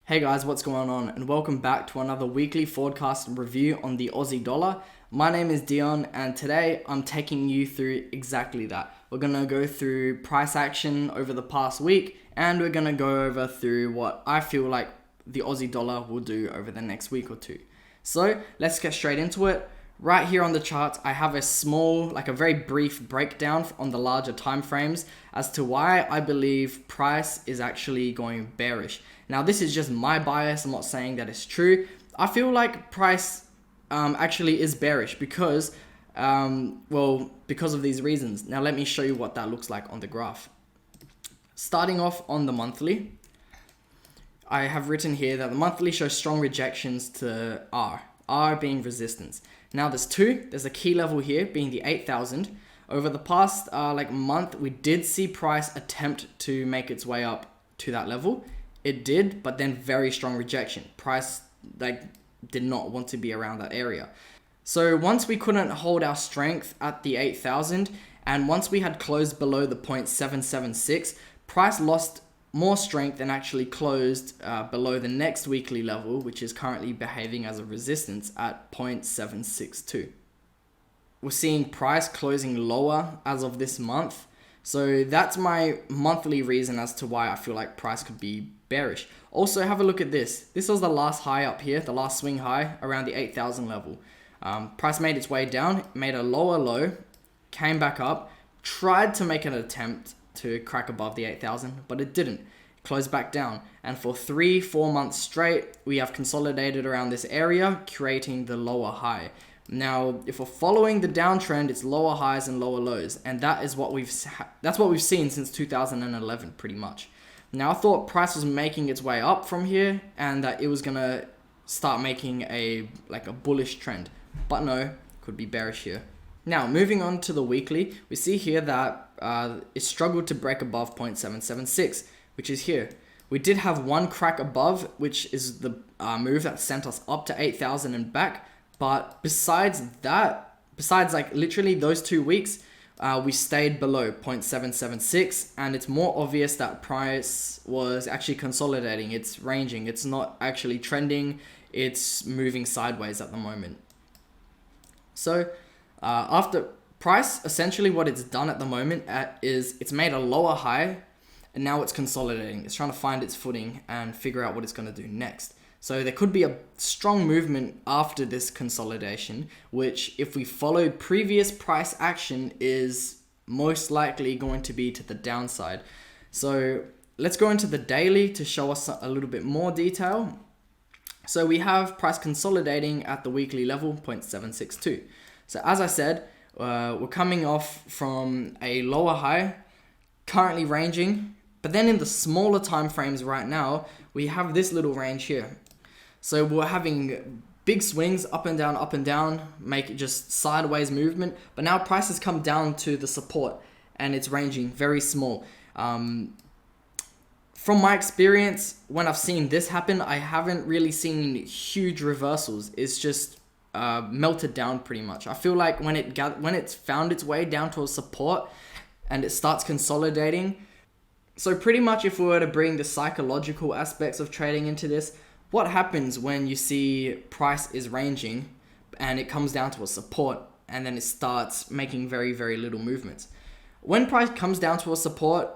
Hey guys, what's going on? And welcome back to another weekly forecast review on the Aussie dollar. My name is Dion and today I'm taking you through exactly that. We're going to go through price action over the past week and we're going to go over through what I feel like the Aussie dollar will do over the next week or two. So let's get straight into it. Right here on the chart, I have a very brief breakdown on the larger time frames as to why I believe price is actually going bearish. Now, this is just my bias. I'm not saying that it's true. I feel like price actually is bearish because of these reasons. Now, let me show you what that looks like on the graph. Starting off on the monthly, I have written here that the monthly shows strong rejections to R being resistance. Now there's two. There's a key level here being the 8,000. Over the past month, we did see price attempt to make its way up to that level. It did, but then very strong rejection. Price did not want to be around that area. So once we couldn't hold our strength at the 8,000, and once we had closed below the 0.776, price lost more strength and actually closed below the next weekly level, which is currently behaving as a resistance at 0.762. We're seeing price closing lower as of this month. So that's my monthly reason as to why I feel like price could be bearish. Also, have a look at this. This was the last high up here, the last swing high around the 8,000 level. Price made its way down, made a lower low, came back up, tried to make an attempt to crack above the 8,000, but it didn't. It closed back down. And for 3-4 months straight, we have consolidated around this area, creating the lower high. Now, if we're following the downtrend, it's lower highs and lower lows, and that's what we've seen since 2011, pretty much. Now, I thought price was making its way up from here, and that it was gonna start making a bullish trend, but no, could be bearish here. Now, moving on to the weekly, we see here that it struggled to break above 0.776, which is here. We did have one crack above, which is the move that sent us up to 8,000 and back. But besides literally those 2 weeks, we stayed below 0.776, and it's more obvious that price was actually consolidating. It's ranging. It's not actually trending. It's moving sideways at the moment. So after price, essentially what it's done at the moment is it's made a lower high, and now it's consolidating. It's trying to find its footing and figure out what it's going to do next. So there could be a strong movement after this consolidation, which if we follow previous price action is most likely going to be to the downside. So let's go into the daily to show us a little bit more detail. So we have price consolidating at the weekly level, 0.762. So as I said, we're coming off from a lower high, currently ranging, but then in the smaller time frames right now, we have this little range here. So we're having big swings up and down, make it just sideways movement, but now price has come down to the support and it's ranging very small. From my experience, when I've seen this happen, I haven't really seen huge reversals. It's just melted down pretty much. I feel like when it's found its way down to a support and it starts consolidating. So pretty much if we were to bring the psychological aspects of trading into this, what happens when you see price is ranging and it comes down to a support and then it starts making very, very little movements? When price comes down to a support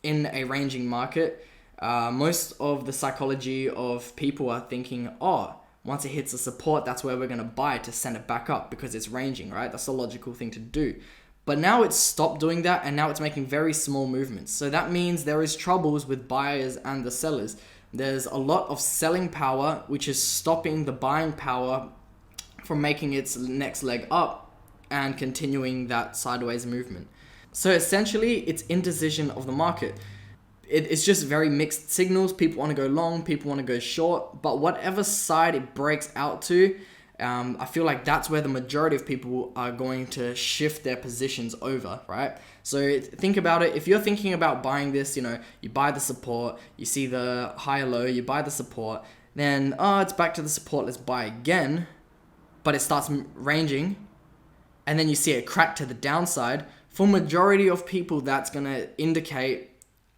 in a ranging market, most of the psychology of people are thinking, once it hits a support, that's where we're going to buy to send it back up because it's ranging, right? That's a logical thing to do. But now it's stopped doing that and now it's making very small movements. So that means there is troubles with buyers and the sellers. There's a lot of selling power, which is stopping the buying power from making its next leg up and continuing that sideways movement. So essentially, it's indecision of the market. It's just very mixed signals. People want to go long, people want to go short, but whatever side it breaks out to, I feel like that's where the majority of people are going to shift their positions over, right? So think about it. If you're thinking about buying this, you buy the support, you see the higher low, you buy the support, then, it's back to the support, let's buy again, but it starts ranging, and then you see it crack to the downside. For majority of people, that's going to indicate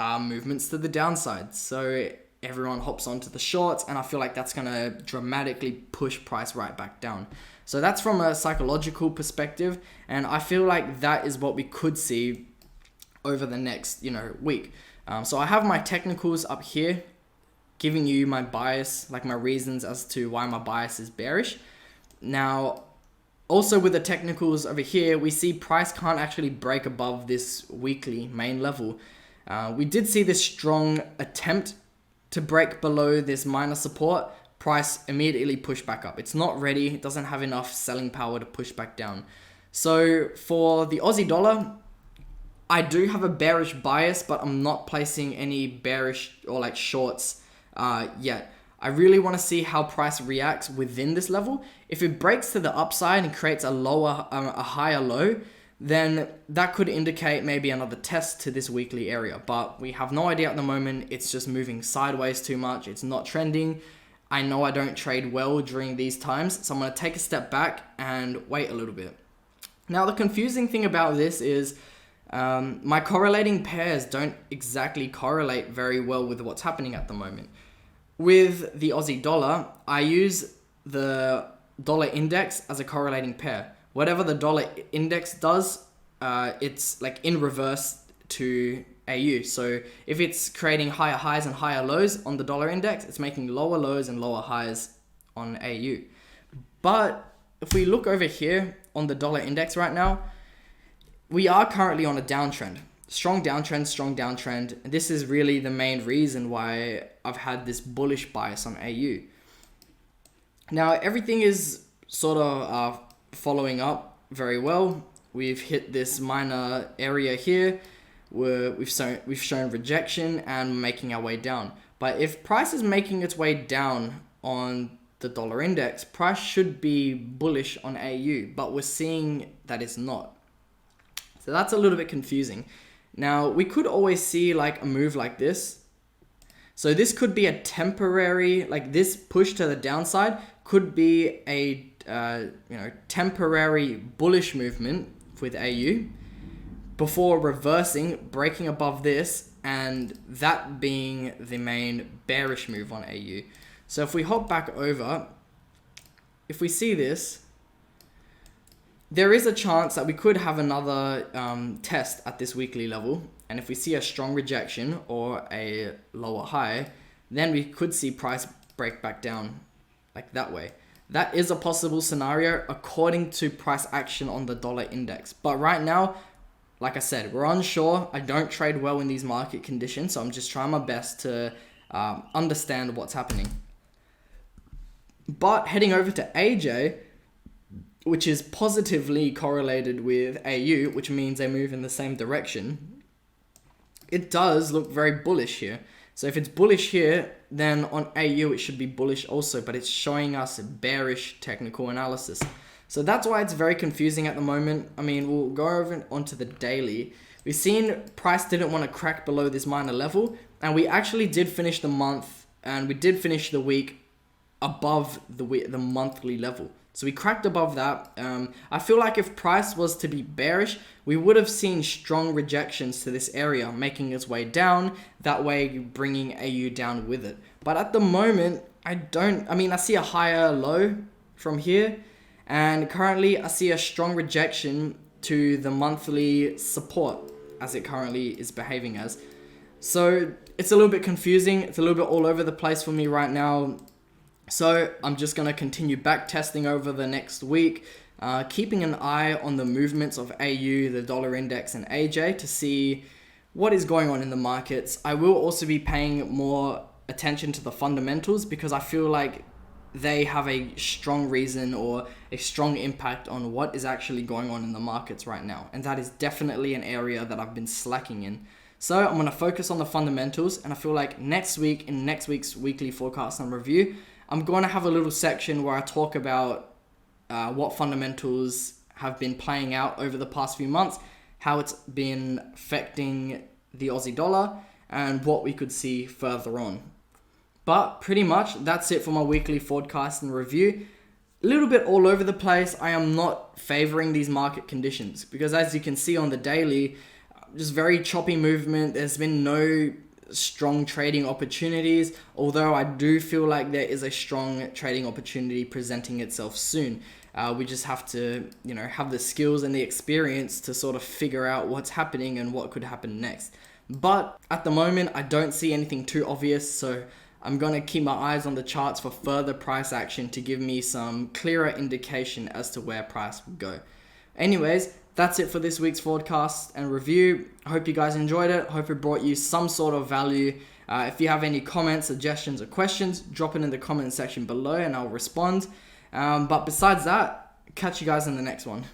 movements to the downside. So it everyone hops onto the shorts, and I feel like that's going to dramatically push price right back down. So that's from a psychological perspective, and I feel like that is what we could see over the next, week. So I have my technicals up here, giving you my bias, like my reasons as to why my bias is bearish. Now, also with the technicals over here, we see price can't actually break above this weekly main level. We did see this strong attempt to break below this minor support. Price immediately pushed back up. It's not ready. It doesn't have enough selling power to push back down. So for the Aussie dollar, I do have a bearish bias, but I'm not placing any bearish or like shorts yet. I really want to see how price reacts within this level. If it breaks to the upside and creates a higher low, then that could indicate maybe another test to this weekly area. But we have no idea at the moment. It's just moving sideways too much. It's not trending. I know I don't trade well during these times, so I'm going to take a step back and wait a little bit. Now, the confusing thing about this is my correlating pairs don't exactly correlate very well with what's happening at the moment. With the Aussie dollar, I use the dollar index as a correlating pair. Whatever the dollar index does, it's like in reverse to AU. So if it's creating higher highs and higher lows on the dollar index, it's making lower lows and lower highs on AU. But if we look over here on the dollar index right now, we are currently on a downtrend. Strong downtrend, strong downtrend. And this is really the main reason why I've had this bullish bias on AU. Now, everything is sort of following up very well. We've hit this minor area here where we've shown rejection and making our way down. But if price is making its way down on the dollar index, price should be bullish on AU, but we're seeing that it's not. So that's a little bit confusing. Now, we could always see like a move like this. So this could be a temporary, like this push to the downside could be a temporary bullish movement with AU before reversing, breaking above this, and that being the main bearish move on AU. So if we hop back over, if we see this, there is a chance that we could have another test at this weekly level. And if we see a strong rejection or a lower high, then we could see price break back down like that way. That is a possible scenario according to price action on the dollar index. But right now, like I said, we're unsure. I don't trade well in these market conditions, so I'm just trying my best to understand what's happening. But heading over to AJ, which is positively correlated with AU, which means they move in the same direction, it does look very bullish here. So if it's bullish here, then on AU it should be bullish also, but it's showing us bearish technical analysis. So that's why it's very confusing at the moment. I mean, we'll go over onto the daily. We've seen price didn't want to crack below this minor level, and we actually did finish the month, and we did finish the week above the monthly level. So we cracked above that. I feel like if price was to be bearish, we would have seen strong rejections to this area, making its way down, that way bringing AU down with it. But at the moment, I see a higher low from here, and currently I see a strong rejection to the monthly support as it currently is behaving as. So it's a little bit confusing. It's a little bit all over the place for me right now. So I'm just going to continue back testing over the next week, keeping an eye on the movements of AU, the dollar index, and AJ to see what is going on in the markets. I will also be paying more attention to the fundamentals because I feel like they have a strong reason or a strong impact on what is actually going on in the markets right now. And that is definitely an area that I've been slacking in. So I'm going to focus on the fundamentals, and I feel like next week, in next week's weekly forecast and review, I'm going to have a little section where I talk about what fundamentals have been playing out over the past few months, how it's been affecting the Aussie dollar, and what we could see further on. But pretty much that's it for my weekly forecast and review. A little bit all over the place. I am not favoring these market conditions because as you can see on the daily, just very choppy movement. There's been no strong trading opportunities, although I do feel like there is a strong trading opportunity presenting itself soon. We just have to, have the skills and the experience to sort of figure out what's happening and what could happen next. But at the moment, I don't see anything too obvious, so I'm going to keep my eyes on the charts for further price action to give me some clearer indication as to where price will go. Anyways, that's it for this week's forecast and review. I hope you guys enjoyed it. Hope it brought you some sort of value. If you have any comments, suggestions, or questions, drop it in the comment section below and I'll respond. But besides that, catch you guys in the next one.